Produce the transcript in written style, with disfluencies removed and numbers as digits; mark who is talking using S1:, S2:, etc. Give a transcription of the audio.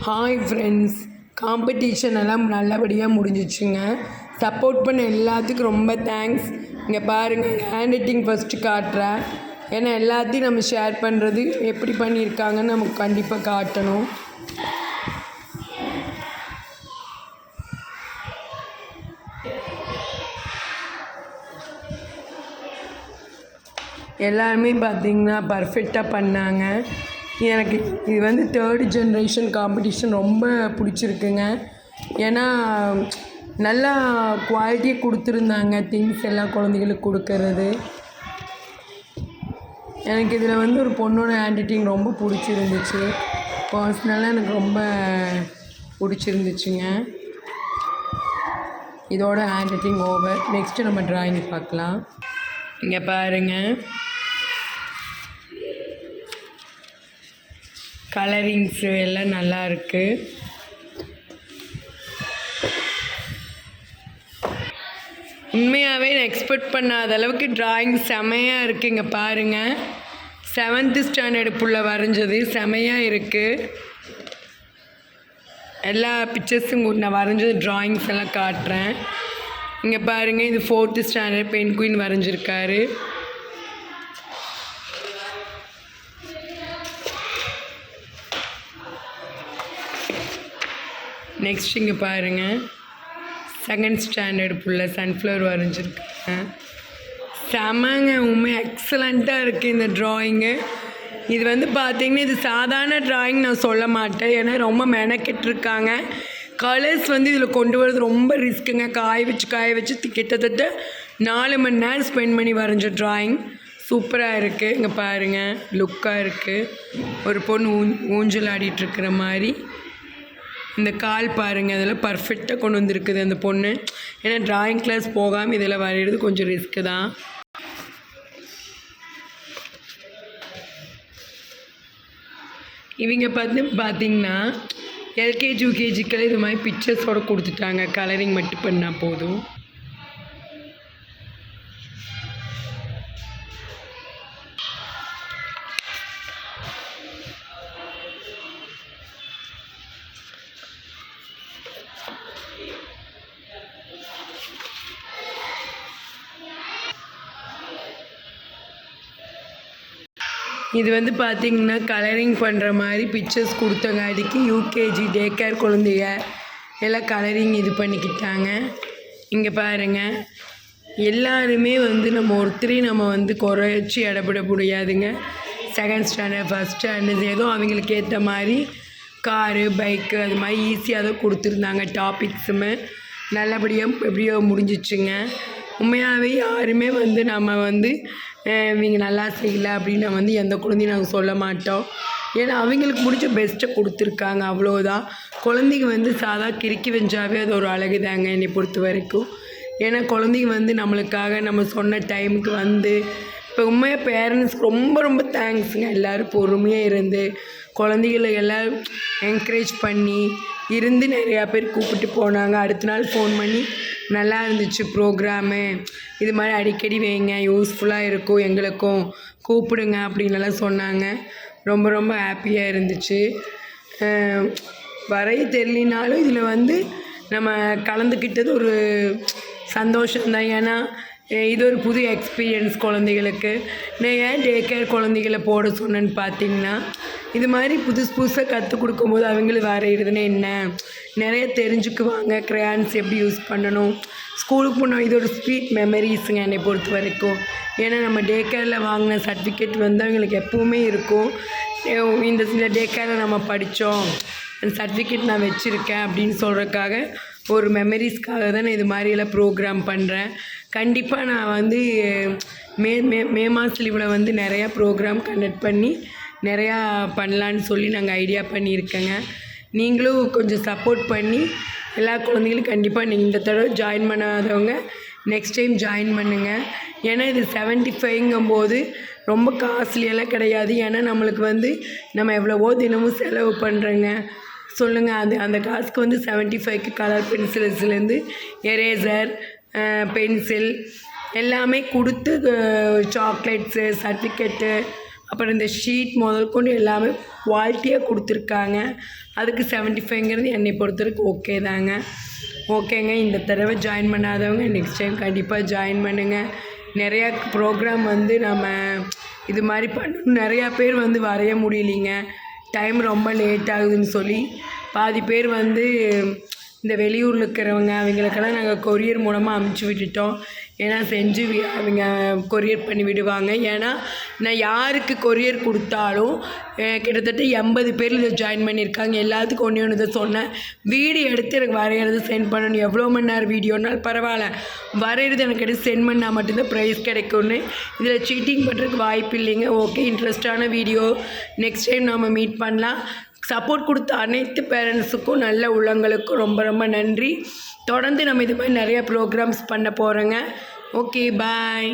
S1: Hi friends, competition எல்லாம் நல்லபடியாக முடிஞ்சிச்சுங்க. Support பண்ண எல்லாத்துக்கும் ரொம்ப தேங்க்ஸ். இங்கே பாருங்கள், ஹேண்ட் ரைட்டிங் ஃபஸ்ட்டு காட்டுறேன். ஏன்னா எல்லாத்தையும் நம்ம ஷேர் பண்ணுறது எப்படி பண்ணியிருக்காங்கன்னு நமக்கு கண்டிப்பாக காட்டணும். எல்லாருமே பார்த்திங்கன்னா பர்ஃபெக்டாக பண்ணாங்க. எனக்கு இது வந்து 3rd ஜென்ரேஷன் காம்படிஷன் ரொம்ப பிடிச்சிருக்குங்க. ஏன்னா நல்லா குவாலிட்டியாக கொடுத்துருந்தாங்க திங்ஸ் எல்லாம் குழந்தைகளுக்கு கொடுக்கறது. எனக்கு இதில் வந்து ஒரு பொண்ணோட ஹேண்ட் ரைட்டிங் ரொம்ப பிடிச்சிருந்துச்சு. பர்சனலாக எனக்கு ரொம்ப பிடிச்சிருந்துச்சுங்க. இதோட ஹேண்ட் ரைட்டிங் ஓவர். நெக்ஸ்ட்டு நம்ம ட்ராயிங் பார்க்கலாம். இங்கே பாருங்கள், கலரிங்ஸு எல்லாம் நல்லா இருக்குது. உண்மையாகவே நான் எக்ஸ்பெக்ட் பண்ணாத அளவுக்கு ட்ராயிங் செமையாக இருக்குது. இங்கே பாருங்கள், 7th ஸ்டாண்டர்டு புள்ள வரைஞ்சது செமையாக இருக்குது. எல்லா பிக்சர்ஸும் நான் வரைஞ்சது ட்ராயிங்ஸ் எல்லாம் காட்டுறேன். இங்கே பாருங்கள், இது 4th ஸ்டாண்டர்ட் பென் குயின் வரைஞ்சிருக்காரு. நெக்ஸ்ட் இங்கே பாருங்கள், 2nd ஸ்டாண்டர்டு புள்ள சன்ஃப்ளவர் வரைஞ்சிருக்காங்க. செமங்க, உண்மை எக்ஸலண்ட்டாக இருக்குது இந்த ட்ராயிங்கு. இது வந்து பார்த்திங்கன்னா இது சாதாரண ட்ராயிங் நான் சொல்ல மாட்டேன். ஏன்னா ரொம்ப மெனக்கெட்டுருக்காங்க. கலர்ஸ் வந்து இதில் கொண்டு வரது ரொம்ப ரிஸ்க்குங்க. காய வச்சு கிட்டத்தட்ட 4 மணி நேரம் ஸ்பெண்ட் பண்ணி வரைஞ்ச ட்ராயிங். சூப்பராக இருக்குது. இங்கே பாருங்கள், லுக்காக இருக்குது. ஒரு பொண்ணு ஊஞ்சல் ஆடிட்டுருக்கிற மாதிரி. இந்த கால் பாருங்கள், அதில் பர்ஃபெக்டாக கொண்டு வந்துருக்குது அந்த பொண்ணு. ஏன்னா ட்ராயிங் கிளாஸ் போகாமல் இதில் வரைகிறது கொஞ்சம் ரிஸ்க்கு தான். இவங்க பார்த்திங்கன்னா எல்கேஜி யூகேஜிக்கெல்லாம் இது மாதிரி பிக்சர்ஸோடு கொடுத்துட்டாங்க. கலரிங் மட்டும் பண்ணால் போதும். இது வந்து பார்த்திங்கன்னா கலரிங் பண்ணுற மாதிரி பிக்சர்ஸ் கொடுத்தங்காட்டிக்கு யூகேஜி டே கேர் குழந்தைங்க எல்லாம் கலரிங் இது பண்ணிக்கிட்டாங்க. இங்கே பாருங்கள், எல்லாருமே வந்து நம்ம ஒருத்தரையும் நம்ம வந்து குறைச்சி இடப்பட முடியாதுங்க. 2nd ஸ்டாண்டர்ட் 1st ஸ்டாண்டர்ட் ஏதோ அவங்களுக்கு ஏற்ற மாதிரி காரு பைக்கு அது மாதிரி ஈஸியாக தான் கொடுத்துருந்தாங்க. டாபிக்ஸுமே நல்லபடியாக எப்படியோ முடிஞ்சிச்சுங்க. உண்மையாகவே யாருமே வந்து நம்ம வந்து இவங்க நல்லா செய்யலை அப்படின்னு நான் வந்து எந்த குழந்தையும் நாங்கள் சொல்ல மாட்டோம். ஏன்னா அவங்களுக்கு பிடிச்ச பெஸ்ட்டை கொடுத்துருக்காங்க, அவ்வளோதான். குழந்தைங்க வந்து சாதா கிறுக்கி வச்சாவே அது ஒரு அழகு தாங்க என்னை பொறுத்த வரைக்கும். ஏன்னா குழந்தைங்க வந்து நம்மளுக்காக நம்ம சொன்ன டைமுக்கு வந்து இப்போ உண்மையாக பேரண்ட்ஸ்க்கு ரொம்ப ரொம்ப தேங்க்ஸுங்க. எல்லோரும் பொறுமையாக இருந்து குழந்தைகளை எல்லோரும் என்கரேஜ் பண்ணி இருந்து நிறையா பேர் கூப்பிட்டு போனாங்க. அடுத்த நாள் ஃபோன் பண்ணி நல்லா இருந்துச்சு ப்ரோக்ராமு, இது மாதிரி அடிக்கடி வைங்க, யூஸ்ஃபுல்லாக இருக்கும், எங்களுக்கும் கூப்பிடுங்க அப்படின்லாம் சொன்னாங்க. ரொம்ப ரொம்ப ஹாப்பியாக இருந்துச்சு. வரைய தெரியலினாலும் இதில் வந்து நம்ம கலந்துக்கிட்டது ஒரு சந்தோஷம்தான். ஏன்னா இது ஒரு புது எக்ஸ்பீரியன்ஸ் குழந்தைகளுக்கு. நான் ஏன் டே கேர் குழந்தைகளை போட சொன்னேன்னு பார்த்திங்கன்னா, இது மாதிரி புதுசாக கற்றுக் கொடுக்கும்போது அவங்களுக்கு வரைகிறதுன்னு என்ன நிறைய தெரிஞ்சுக்குவாங்க. க்ரையான்ஸ் எப்படி யூஸ் பண்ணணும், ஸ்கூலுக்கு போனோம். இது ஒரு ஸ்வீட் மெமரிஸுங்க என்னை பொறுத்த வரைக்கும். ஏன்னா நம்ம டே கேரில் வாங்கின சர்டிஃபிகேட் வந்து அவங்களுக்கு எப்போவுமே இருக்கும். இந்த டே கேரில் நம்ம படித்தோம், அந்த சர்டிஃபிகேட் நான் வச்சுருக்கேன் அப்படின்னு சொல்கிறதுக்காக ஒரு மெமரிஸ்க்காக தான் நான் இது மாதிரியெல்லாம் ப்ரோக்ராம் பண்ணுறேன். கண்டிப்பாக நான் வந்து மே மாத லீவில் வந்து நிறையா ப்ரோக்ராம் கண்டக்ட் பண்ணி நிறையா பண்ணலான்னு சொல்லி நாங்கள் ஐடியா பண்ணியிருக்கேங்க. நீங்களும் கொஞ்சம் சப்போர்ட் பண்ணி எல்லா குழந்தைங்களும் கண்டிப்பாக நீங்கள் இந்த தடவை ஜாயின் பண்ணாதவங்க நெக்ஸ்ட் டைம் ஜாயின் பண்ணுங்கள். ஏன்னா இது 75ங்கும்போது ரொம்ப காஸ்ட்லியெல்லாம் கிடையாது. ஏன்னா நம்மளுக்கு வந்து நம்ம எவ்வளவோ தினமும் செலவு பண்ணுறோங்க. சொல்லுங்கள், அந்த காசுக்கு வந்து 75க்கு கலர் பென்சில்ஸ்லேருந்து எரேசர் பென்சில் எல்லாமே கொடுத்து சாக்லேட்ஸு சர்டிஃபிகேட்டு அப்புறம் இந்த ஷீட் முதல் கொண்டு எல்லாமே குவாலிட்டியாக கொடுத்துருக்காங்க. அதுக்கு 75ங்கிறது என்னை பொறுத்தவரைக்கும் ஓகே தாங்க. ஓகேங்க. இந்த தடவை ஜாயின் பண்ணாதவங்க நெக்ஸ்ட் டைம் கண்டிப்பாக ஜாயின் பண்ணுங்கள். நிறையா ப்ரோக்ராம் வந்து நம்ம இது மாதிரி பண்ணணும். நிறையா பேர் வந்து வரைய முடியலிங்க, டைம் ரொம்ப லேட் ஆகுதுன்னு சொல்லி பாதி பேர் வந்து இந்த வெளியூரில் இருக்கிறவங்க அவங்களுக்கெல்லாம் நாங்கள் கொரியர் மூலமாக அமுச்சு விட்டுட்டோம். ஏன்னா செஞ்சு அவங்க கொரியர் பண்ணி விடுவாங்க. ஏன்னா நான் யாருக்கு கொரியர் கொடுத்தாலும் கிட்டத்தட்ட 80 பேர் இதில் ஜாயின் பண்ணியிருக்காங்க. எல்லாத்துக்கும் ஒன்று தான் சொன்னேன், வீடியோ எடுத்து எனக்கு வரைகிறது சென்ட் பண்ணணும். எவ்வளோ மணி நேரம் வீடியோனாலும் பரவாயில்ல, வரைகிறது எனக்கு எடுத்து சென்ட் பண்ணால் மட்டும்தான் ப்ரைஸ் கிடைக்கும்னு. இதில் சீட்டிங் பண்ணுறதுக்கு வாய்ப்பு இல்லைங்க. ஓகே, இன்ட்ரெஸ்டான வீடியோ. நெக்ஸ்ட் டைம் நம்ம மீட் பண்ணலாம். சப்போர்ட் கொடுத்த அனைத்து பேரண்ட்ஸுக்கும் நல்ல உள்ளங்களுக்கும் ரொம்ப ரொம்ப நன்றி. தொடர்ந்து நம்ம இது மாதிரி நிறைய ப்ரோக்ராம்ஸ் பண்ண போகிறோங்க. ஓகே, பாய்.